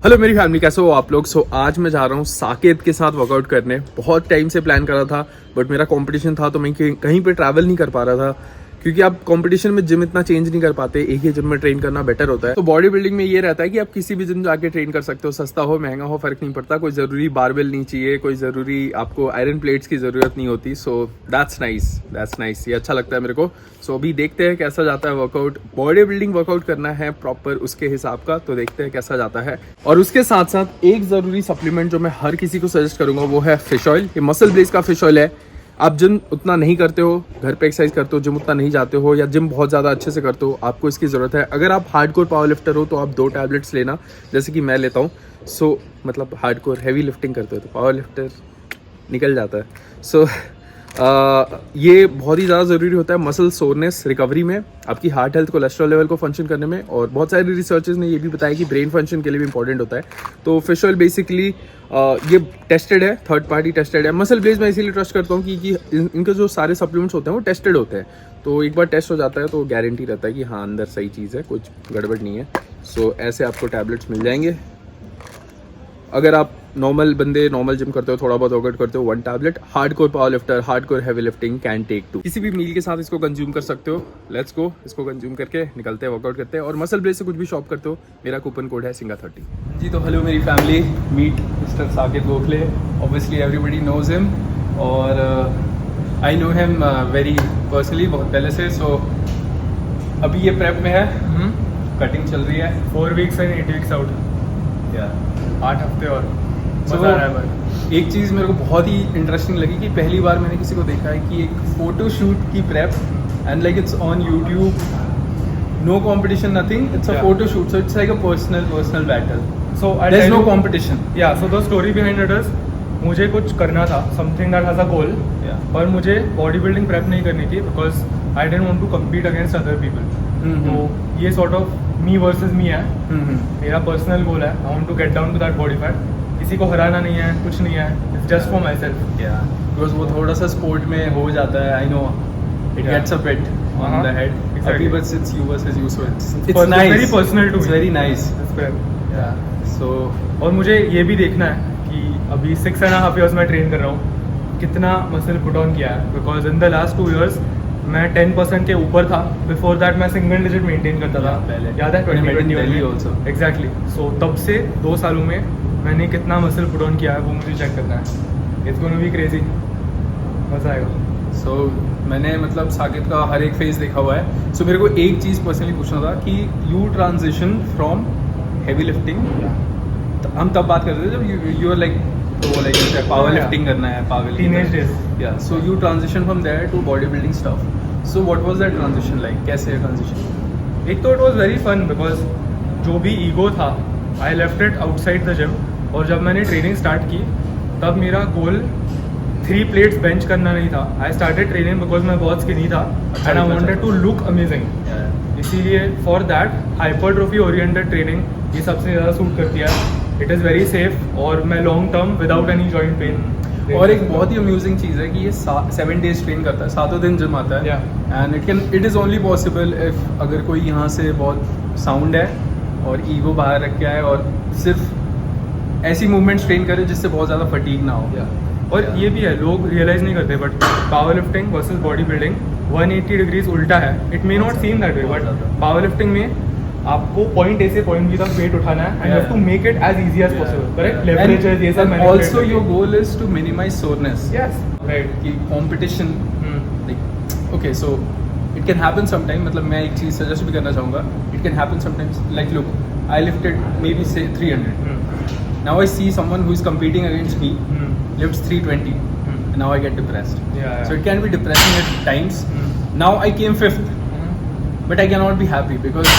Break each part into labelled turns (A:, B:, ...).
A: Hello मेरी family, कैसे हो आप लोग। आज मैं जा रहा हूँ साकेत के साथ वर्कआउट करने। बहुत टाइम से प्लान करा था बट मेरा कंपटीशन था तो मैं कहीं पे ट्रैवल नहीं कर पा रहा था, क्योंकि आप कंपटीशन में जिम इतना चेंज नहीं कर पाते। एक ही जिम में ट्रेन करना बेटर होता है। तो बॉडी बिल्डिंग में ये रहता है कि आप किसी भी जिम जाके ट्रेन कर सकते हो, सस्ता हो महंगा हो फर्क नहीं पड़ता। कोई ज़रूरी बारबेल नहीं चाहिए, कोई ज़रूरी आपको आयरन प्लेट्स की ज़रूरत नहीं होती। सो दैट्स नाइस, ये अच्छा लगता है मेरे को। सो अभी देखते हैं कैसा जाता है वर्कआउट। बॉडी बिल्डिंग वर्कआउट करना है प्रॉपर उसके हिसाब का, तो देखते हैं कैसा जाता है। और उसके साथ साथ एक ज़रूरी सप्लीमेंट जो मैं हर किसी को सजेस्ट करूंगा वो है फिश ऑयल। ये मसल ब्लेज का फिश ऑयल है। आप जिम उतना नहीं करते हो, घर पे एक्सरसाइज करते हो, जिम उतना नहीं जाते हो, या जिम बहुत ज़्यादा अच्छे से करते हो, आपको इसकी ज़रूरत है। अगर आप हार्डकोर पावर लिफ्टर हो तो आप 2 टैबलेट्स लेना, जैसे कि मैं लेता हूँ। सो मतलब हार्डकोर हैवी लिफ्टिंग करते हो तो पावर लिफ्टर निकल जाता है। ये बहुत ही ज़्यादा ज़रूरी होता है मसल सोरनेस रिकवरी में, आपकी हार्ट हेल्थ, कोलेस्ट्रॉल लेवल को फंक्शन करने में। और बहुत सारी रिसर्चेस ने ये भी बताया कि ब्रेन फंक्शन के लिए भी इंपॉर्टेंट होता है। तो फिश ऑयल बेसिकली ये टेस्टेड है, थर्ड पार्टी टेस्टेड है। मसल ब्लेज मैं इसीलिए ट्रस्ट करता हूँ कि इनके जो सारे सप्लीमेंट्स होते हैं वो टेस्टेड होते हैं। तो एक बार टेस्ट हो जाता है तो गारंटी रहता है कि हाँ अंदर सही चीज़ है, कुछ गड़बड़ नहीं है। सो ऐसे आपको टैबलेट्स मिल जाएंगे। अगर आप नॉर्मल बंदे नॉर्मल जिम करते हो, थोड़ा बहुत वर्कआउट करते हो, 1 tablet. Hardcore power lifter, hardcore heavy lifting can take 2। किसी भी मील के साथ इसको कंज्यूम कर सकते हो। लेट्स गो, इसको कंज्यूम करके निकलते हैं, वर्कआउट करते हैं। और मसल ब्लेज से कुछ भी शॉप करते हो, मेरा कूपन कोड है सिंगा30 जी। तो हेलो मेरी family, meet mister Saket Gokhale. Obviously everybody knows him और I know him very personally, बहुत पहले से। सो अभी ये प्रेप में है, कटिंग चल रही है।
B: 4 वीक्स एंड 8 वीक्स आउट, 8 हफ्ते और
A: So,
B: मजा आ रहा है भाई।
A: एक चीज़ मेरे को बहुत ही इंटरेस्टिंग लगी कि पहली बार मैंने किसी को देखा है कि एक फोटो शूट की prep and like it's on YouTube, no competition nothing, it's a photo shoot. So it's like a personal battle.
B: So
A: there is no competition.
B: Yeah so the story behind it is, मुझे कुछ करना था, something that has a goal, पर मुझे body building prep नहीं करनी थी because I didn't want to compete against other people. तो ये सॉर्ट ऑफ मी वर्सेस मी है। मेरा पर्सनल गोल है, I want to get down to that body fat. किसी को हराना नहीं है, कुछ नहीं है, it's just for my self.
A: Because वो थोड़ा सा स्पोर्ट में हो जाता है, I know it gets a bit on the head. अभी बस it's you versus you, so it's nice,
B: very personal to me,
A: very nice. So
B: और मुझे ये भी देखना है कि अभी 6.5 years में ट्रेन कर रहा हूँ, कितना मसल पुट ऑन किया है। Because in the last 2 years मैं 10% के ऊपर था। बिफोर दैट मैं सिंगल डिजिट मेंटेन करता था,
A: पहले
B: याद है 2020
A: ऑल्सो।
B: एग्जैक्टली। सो तब से 2 सालों में मैंने कितना मसल पुट ऑन किया है वो मुझे चेक करना है। इट्स गोना बी क्रेजी, मजा आएगा।
A: सो मैंने मतलब साकेत का हर एक फेज देखा हुआ है। सो मेरे को एक चीज़ पर्सनली पूछना था कि you transition from heavy lifting, हम तब बात करते थे जब you are like power lifting करना है, पावर
B: टीनेज डेज।
A: या so you transition from there to bodybuilding stuff. So what was that transition like, कैसे ट्रांजिशन?
B: एक तो it was very fun because जो भी ईगो था I left it outside the gym. और जब मैंने ट्रेनिंग स्टार्ट की तब मेरा गोल 3 प्लेट्स बेंच करना नहीं था। आई स्टार्टेड ट्रेनिंग बिकॉज मैं बहुत स्किनी था and I wanted to look amazing. इसीलिए for that hypertrophy oriented training ये सबसे ज़्यादा सूट करती है। इट इज़ वेरी सेफ और मैं long term without any joint pain.
A: और एक बहुत ही अम्यूजिंग चीज़ है कि ये 7 days ट्रेन करता है, 7 दिन जिम आता है। And it is only possible if अगर कोई यहाँ से बहुत साउंड है और ईगो बाहर रख के आए और सिर्फ ऐसी मूवमेंट्स ट्रेन करे जिससे बहुत ज़्यादा फटीग ना हो।
B: और ये भी है, लोग रियलाइज नहीं करते but power lifting versus body building 180 degrees उल्टा है। It may not seem that way but power lifting में आपको पॉइंट ए से पॉइंट बी तक वेट उठाना है and you have to make it as easy as possible, correct? Leverages ये सब।
A: Also your goal is to minimise soreness.
B: Yes, right.
A: कि competition like okay, so it can happen sometime. मतलब मैं एक चीज़ सजेस्ट भी करना चाहूँगा, it can happen sometimes like look, I lifted maybe say 300, now I see someone who is competing against me lifts 320 and now I get depressed. So it can be depressing at times. Now I came 5th, but I cannot be happy because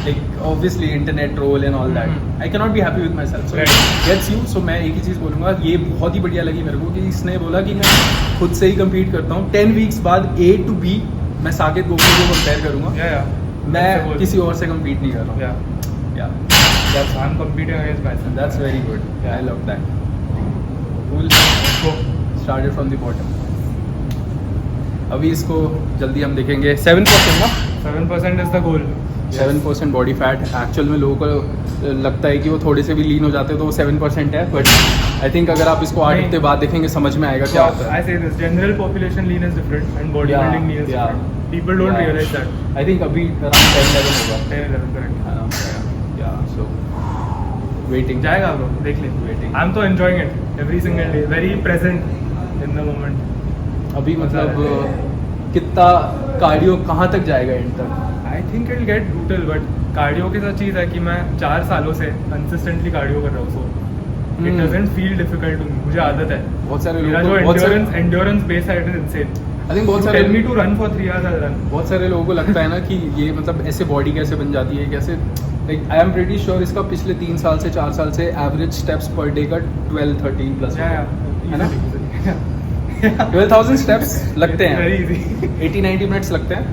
A: like obviously internet troll and all that. I cannot be happy with myself. So it gets you. So मैं एक ही चीज़ बोलूँगा, ये बहुत ही बढ़िया लगी मेरे को कि इसने बोला कि मैं खुद से ही compete करता हूँ। 10 weeks बाद A to B मैं साकेत गोखले को कंपेयर करूँगा। मैं किसी और से compete नहीं कर रहा हूँ।
B: That's I'm competing against myself.
A: That's very good. I love that. Cool. Started from the bottom. अभी इसको जल्दी हम देखेंगे। 7% ना?
B: 7% is the goal.
A: 7% body fat. Actual में लोगों को लगता है कि वो थोड़े से भी लीन हो जाते हैं तो वो 7% है, बट आई थिंक अगर आप इसको 8 हफ्ते बाद देखेंगे समझ में आएगा क्या होता है.
B: I say this, general population lean is different and bodybuilding lean is different. People don't realize that.
A: I think अभी around 10-11 होगा.
B: 10-11 correct.
A: So waiting.
B: जाएगा bro, देख ले.
A: Waiting.
B: I'm तो enjoying it every single day, very present in the moment.
A: अभी मतलब कितना cardio कहाँ तक जाएगा एंड तक?
B: I think it'll get brutal, but cardio के साथ चीज़ है कि मैं 4 सालों से कंसिस्टेंटली कार्डियो कर रहा हूँ, so it doesn't feel difficult to me. मुझे आदत है.
A: बहुत सारे
B: मेरा
A: लोगों
B: जो
A: को
B: endurance base है, it is insane.
A: I think बहुत
B: You
A: सारे
B: tell me to run for 3 hours, I'll run.
A: बहुत सारे लोगों को लगता है ना कि ये मतलब ऐसे बॉडी कैसे बन जाती है, कैसे, like I am pretty sure इसका पिछले 3 साल से 4 साल से एवरेज स्टेप्स पर डे का 12-13 प्लस है ना. 12,000 स्टेप्स लगते हैं.
B: Very easy.
A: 80-90 मिनट्स लगते हैं.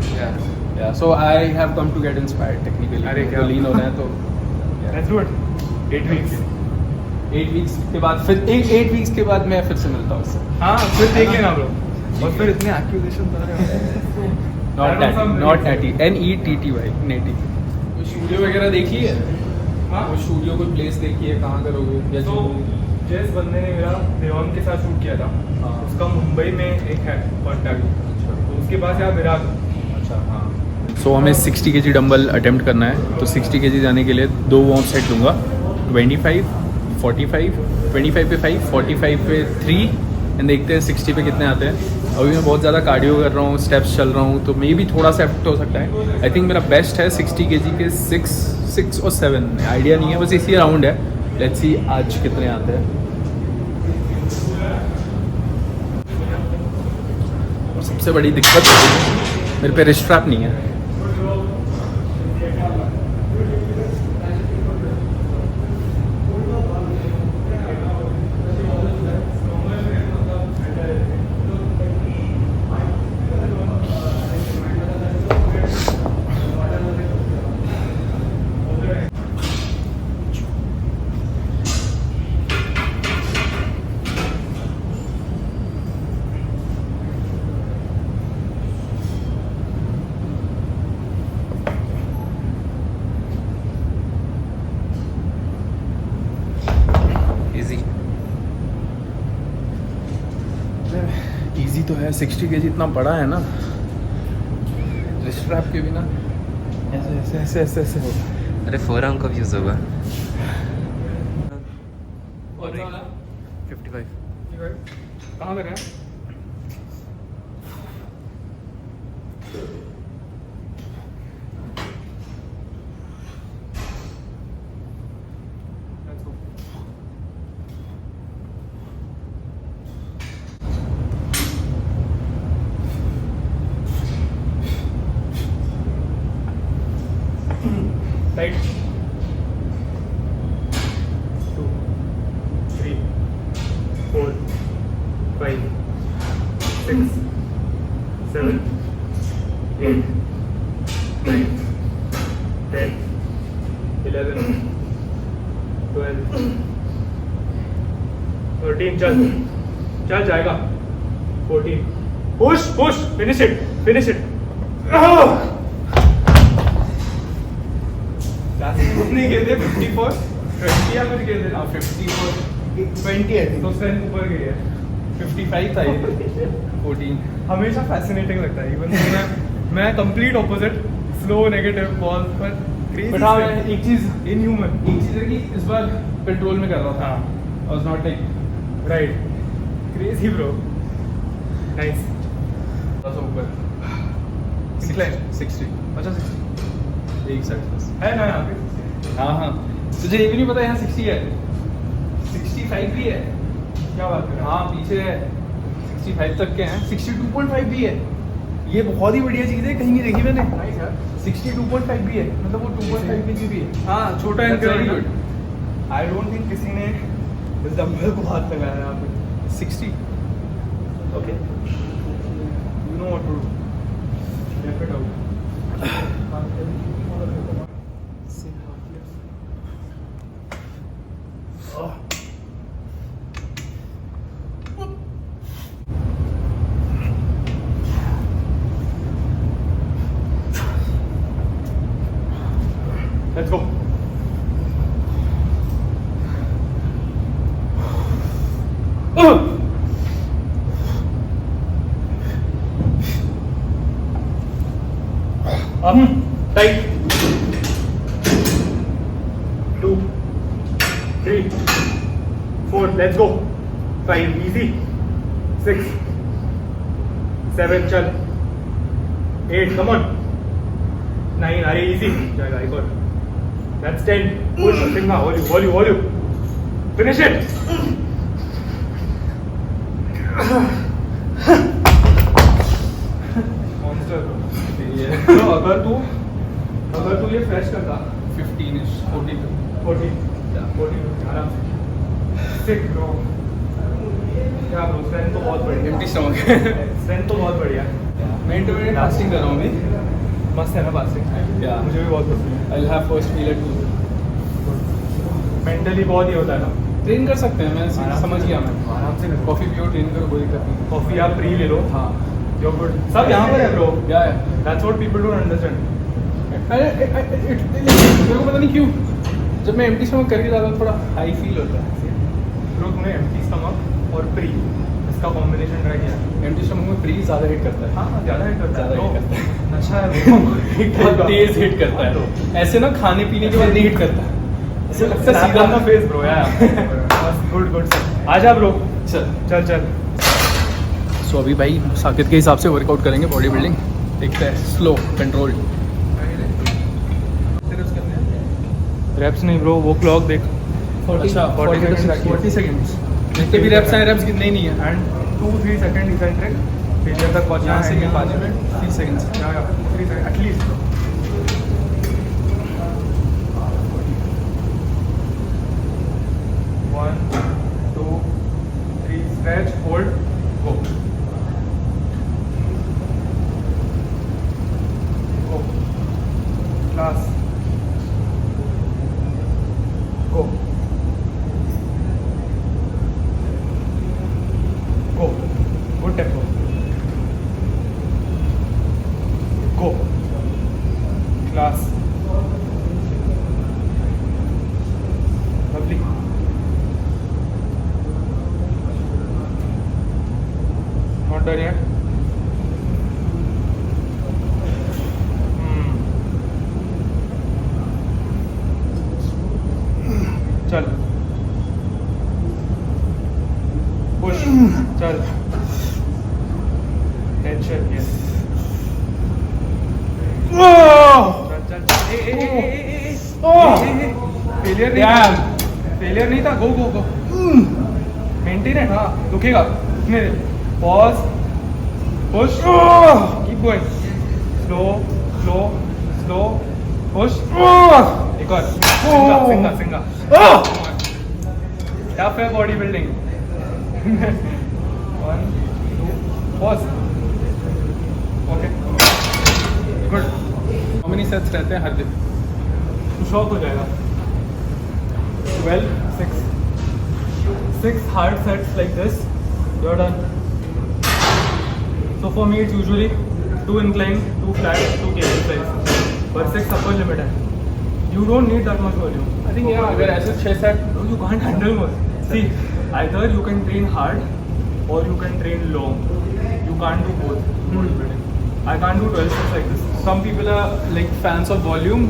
A: Yeah, so I have come to get inspired technically.
B: अरे क्या?
A: तो लीन हो रहे हैं तो
B: Let's do it. 8 weeks.
A: 8 weeks के बाद फिर 8 वीक्स के बाद मैं फिर से मिलता हूँ उससे.
B: हाँ, फिर देख लेना ब्रो. और फिर इतने एक्यूजेशन
A: Not natty. NETTY नेटी. कोई स्टूडियो वगैरह देखी है?
B: हाँ.
A: कोई स्टूडियो कोई प्लेस देखी है, कहाँ करोगे? या
B: तो जिस बंदे ने मेरा देवांग के साथ शूट किया था,
A: हाँ.
B: उसका मुंबई में एक है कॉन्टैक्ट, तो उसके पास यहाँ विराग.
A: अच्छा हाँ. सो हमें 60 kg डंबल अटेम्प्ट करना है, तो 60 kg जाने के लिए 2 वार्म सेट लूँगा. 25, 45, 25 पे 5, 45 पे 3 एंड देखते हैं 60 पे कितने आते हैं. अभी मैं बहुत ज़्यादा कार्डियो कर रहा हूँ, स्टेप्स चल रहा हूँ, तो मे भी थोड़ा सा एफेक्ट हो सकता है. आई थिंक मेरा बेस्ट है 60 kg के 6 और 7, आइडिया नहीं है, बस इसी अराउंड है. लेट्स सी आज कितने आते हैं. और सबसे बड़ी दिक्कत मेरे पे रिस्ट स्ट्रैप नहीं है. इजी तो है, 60 kg इतना बड़ा है ना, रिस्ट स्ट्रैप के बिना ऐसे ऐसे ऐसे ऐसे ऐसे होगा.
C: अरे फोरआर्म कब यूज होगा?
B: 55. कहाँ कर रहे हैं? Let's go. Right. 2, 3, 4, 5, 6, 7, 8, 9, 10, 11, 12, 13. चल जाएगा. 14. Push. Finish it. नहीं गए थे 54, 20 या कुछ गए थे ना.
A: 54, 20 है
B: तो स्ट्रेंथ ऊपर गई है.
A: 55 था ये. 14.
B: हमेशा फैसिनेटिंग लगता है. इवन मैं complete opposite, slow negative ball पर क्रेजी.
A: बट हाँ एक चीज़
B: इनह्यूमन.
A: है कि इस बार पेट्रोल में कर रहा था.
B: हाँ.
A: I was not like
B: right. Crazy bro. Nice.
A: थोड़ा सा ऊपर.
B: Incline.
A: 60.
B: अच्छा 60
A: एक साइड बस.
B: है ना यहाँ पे.
A: हाँ तुझे ये भी नहीं पता यहाँ 60 है, 65 भी है.
B: क्या बात कर रहे हैं?
A: हाँ पीछे है, 65 तक के हैं. 62.5 भी है. ये बहुत ही बढ़िया चीज़ है, कहीं नहीं देखी मैंने.
B: नाइस यार.
A: 62.5 भी है, मतलब वो 2.5 kg भी है.
B: हाँ छोटा
A: That's very
B: increment.
A: good.
B: I don't think किसी ने इस डंबल को हाथ लगाया यहाँ पे.
A: 60.
B: Okay. You know what to do. Left it out. Let's go. Up, tight. 2, 3, 4, let's go. 5, easy. 6, 7, chal. 8, come on. 9, are easy. Chal, I got. That's 10. Push, Singha, volume. Finish it. Monster. तो अगर तू ये fresh करता
A: 15ish 14
B: 14 आराम से सिक bro क्या bro strength तो बहुत बढ़िया
A: एम्प्टी स्टमक
B: स्ट्रेंथ तो बहुत बढ़िया
A: मैं इंटरमीडिएट फास्टिंग कर रहा हूँ अभी
B: मस्त है ना फास्टिंग
A: Yeah.
B: मुझे भी बहुत पसंद है
A: I will have first meal at 2
B: mentally बहुत ही होता है ना
A: ट्रेन कर सकते हैं मैं
B: आराम
A: समझ गया मैं
B: आराम से
A: कॉफ़ी पियो ट्रेन करो कोई दिक्कत नहीं
B: कॉफी आप प्री ले लो
A: हाँ
B: योर गुड सब यहाँ पर है ब्रो
A: क्या है
B: that's what people don't understand
A: मेरे को पता नहीं क्यों जब मैं एम्प्टी स्टमक करके जाता हूँ थोड़ा हाई फील होता है
B: ब्रो तूने एम्प्टी स्टमक और प्री इसका कॉम्बिनेशन ट्राई किया
A: एम्प्टी स्टमक में प्री ज़्यादा हिट करता है
B: हाँ ज़्यादा हिट करता है
A: ज़्यादा हिट करता है
B: नशा है
A: बहुत तेज हिट करता है ऐसे ना खाने पीने के बाद नहीं हिट करता ऐसे लगता है
B: सीधा
A: सीधा
B: ना फेस ब्रो यार गुड आजा ब्रो
A: चल
B: चल
A: सो अभी भाई साकिब के हिसाब से वर्कआउट करेंगे बॉडी बिल्डिंग देखते हैं स्लो कंट्रोल
B: रेप्स नहीं ब्रो वो क्लॉक देख
A: अच्छा 40 सेकंड्स जितने भी रेप्स हैं रेप्स गिनने ही नहीं है
B: एंड 2-3 सेकंड इसेंट्रिक फेलियर तक पहुंचना
A: यहाँ
B: है
A: से
B: ये
A: 5 minute 30 seconds
B: 3 second at least One, 2, 3, stretch, hold, go. Go. Class. Go. Go. Good tempo. Go. Class. Lovely. Not done yet. चल पुश चल टेंशन यस चल फेलियर नहीं था गो मेंटेन है हाँ दुखेगा दुखने दे pause push keep going slow push एक और सिंगा टफ है body building 1 2 pause okay good
A: how many sets रहते हैं हर दिन
B: तू शॉक हो जाएगा 12 6 hard sets like this you're done so for me it's usually 2 incline 2 flat 2 cable size but 6 upper limit है you don't need that much volume
A: I think यार अगर ऐसे 6 set
B: no, you can't handle more see either you can train hard or you can train long you can't do both I can't do 12 sets like this
A: some people are like fans of volume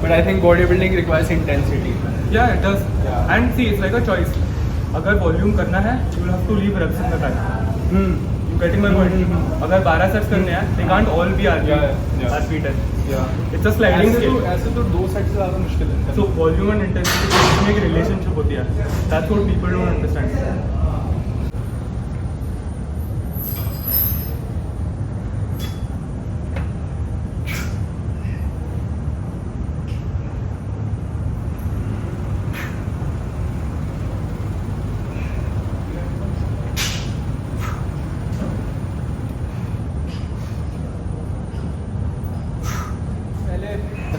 A: but I think bodybuilding requires intensity
B: yeah it does
A: Yeah.
B: and see it's like a choice अगर volume करना है you will have to leave reps in the back you getting my point अगर 12 sets करने हैं they can't all be
A: Yeah.
B: RP10
A: yeah
B: it's a sliding scale
A: ऐसे तो 2 set से ज़्यादा मुश्किल है
B: so volume and intensity के बीच में एक relationship होती है that's what people don't understand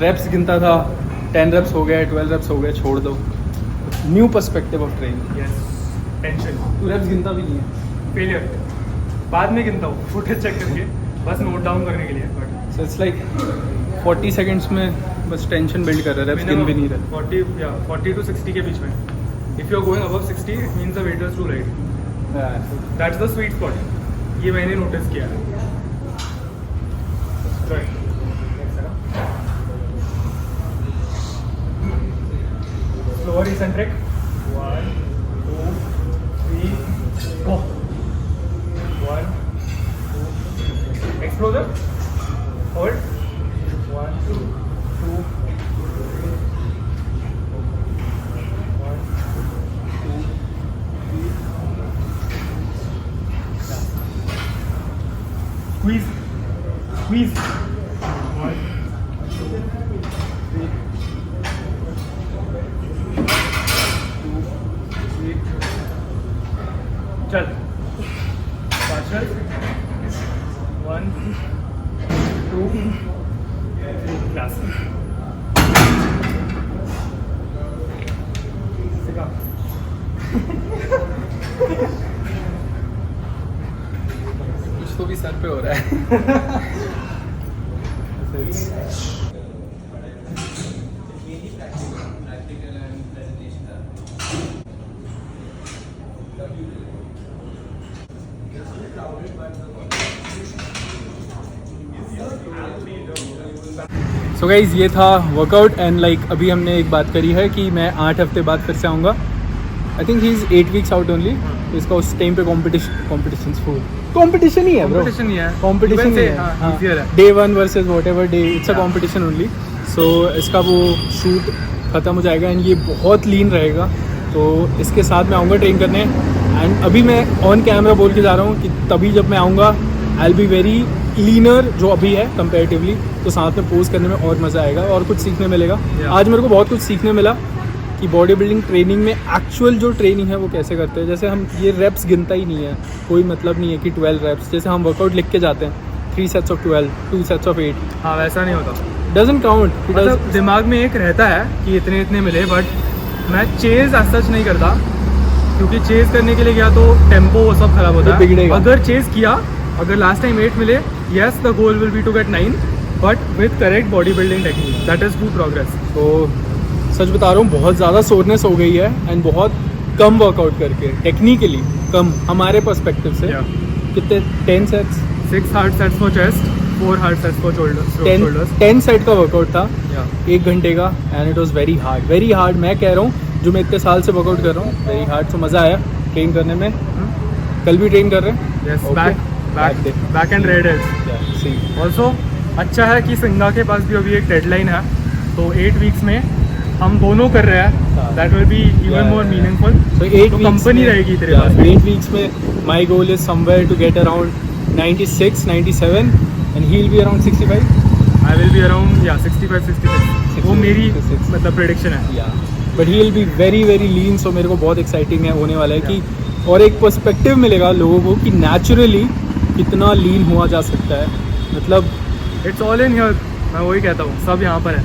A: wraps गिनता था 10 रेप्स हो गए 12 रेप्स हो गए छोड़ दो new perspective of training
B: yes tension
A: तू रेप्स गिनता भी नहीं है
B: failure बाद में गिनता हूँ फुटेज चेक करके बस नोट डाउन करने के लिए but
A: so it's like 40 seconds में बस टेंशन बिल्ड कर रहे रेप्स गिन भी नहीं रहे
B: 40 to 60 के बीच में if you are going above 60 it means the weight is too light that's the sweet spot, ये मैंने नोटिस किया है। Slower eccentric, 1 2 3 4, 1 2, एक्सप्लोजर, hold, 1 2 3, 1 2 3, squeeze, squeeze, 1 2 3, 2 3, चल, पार्शल, 1 2 3, क्लास, सिखा।
A: कुछ तो भी सर पे हो रहा है। सो गाइज ये था वर्कआउट एंड लाइक अभी हमने एक बात करी है कि मैं 8 हफ्ते बाद फिर से आऊँगा। I think he is 8 weeks out only. इसका उस टाइम पे कॉम्पिटिशन ही है ब्रो,
B: कंपटीशन ही है,
A: कॉम्पिटिशन ही है।
B: हाँ, easier है।
A: Day 1 versus whatever day, it's a competition only. So इसका वो शूट ख़त्म हो जाएगा एंड ये बहुत लीन रहेगा, तो इसके साथ मैं आऊँगा ट्रेन करने। एंड अभी मैं ऑन कैमरा बोल के जा रहा हूँ कि तभी जब मैं आऊँगा आई विल बी वेरी लीनर जो अभी है कंपेरेटिवली, तो साथ में पोज करने में और मज़ा आएगा और कुछ सीखने मिलेगा। आज मेरे को बहुत कुछ सीखने मिला कि बॉडी बिल्डिंग ट्रेनिंग में एक्चुअल जो ट्रेनिंग है वो कैसे करते हैं। जैसे हम ये रेप्स गिनता ही नहीं है, कोई मतलब नहीं है कि 12 रेप्स, जैसे हम वर्कआउट लिख के जाते हैं 3 सेट्स ऑफ 12, 2 सेट्स ऑफ 8,
B: हाँ वैसा नहीं होता।
A: Doesn't count.
B: मतलब दिमाग में एक रहता है कि इतने इतने मिले, बट मैं चेज एज सच नहीं करता, क्योंकि चेज करने के लिए गया तो टेम्पो वो सब खराब होता है।
A: बिगड़ेगा।
B: अगर चेज किया, अगर लास्ट टाइम 8 मिले, yes the goal will be to get 9, but with correct bodybuilding technique, that is true progress.
A: तो सच बता रहा हूँ बहुत ज़्यादा सोरनेस हो गई है एंड बहुत कम वर्कआउट करके, टेक्निकली कम हमारे पर्सपेक्टिव से। कितने 10 sets,
B: 6 hard sets for chest, 4 hard sets for shoulders.
A: 10 set का वर्कआउट था 1 घंटे का and it was very hard. मैं कह रहा हूँ जो मैं इतने साल से वर्कआउट कर रहा हूँ, वेरी हार्ड। तो मज़ा आया ट्रेन करने में। कल भी ट्रेन कर रहे हैं।
B: यस, बैक एंड रेड एज ऑल्सो। अच्छा है कि सिंगा के पास भी अभी एक डेडलाइन है, तो 8 वीक्स में हम दोनों कर रहे हैं, that will be even more meaningful.
A: So 8
B: company रहेगी तेरे पास।
A: 8 वीक्स में my goal is somewhere to get around 96, 97 and he will be around 65।
B: I will be around 65, 66। वो मेरी मतलब प्रेडिक्शन है।
A: But he will be very lean. So मेरे को बहुत एक्साइटिंग है होने वाला है कि और एक पर्सपेक्टिव मिलेगा लोगों को कि नेचुरली कितना लीन हुआ जा सकता है। मतलब
B: इट्स ऑल इन हियर, मैं वही कहता हूँ, सब यहाँ पर है।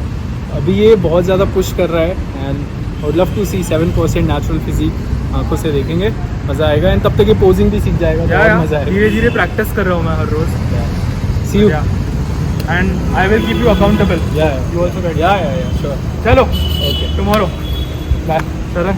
A: अभी ये बहुत ज़्यादा पुश कर रहा है and I love to see 7% natural physique आंखों से देखेंगे, मज़ा आएगा। एंड तब तक ये पोजिंग भी सीख जाएगा, बहुत मज़ा आएगा।
B: धीरे धीरे प्रैक्टिस कर रहा हूँ मैं हर रोज।
A: See you
B: and I will keep you accountable.
A: You also. Sure.
B: चलो
A: ओके,
B: टुमारो
A: बाय।
B: चलो।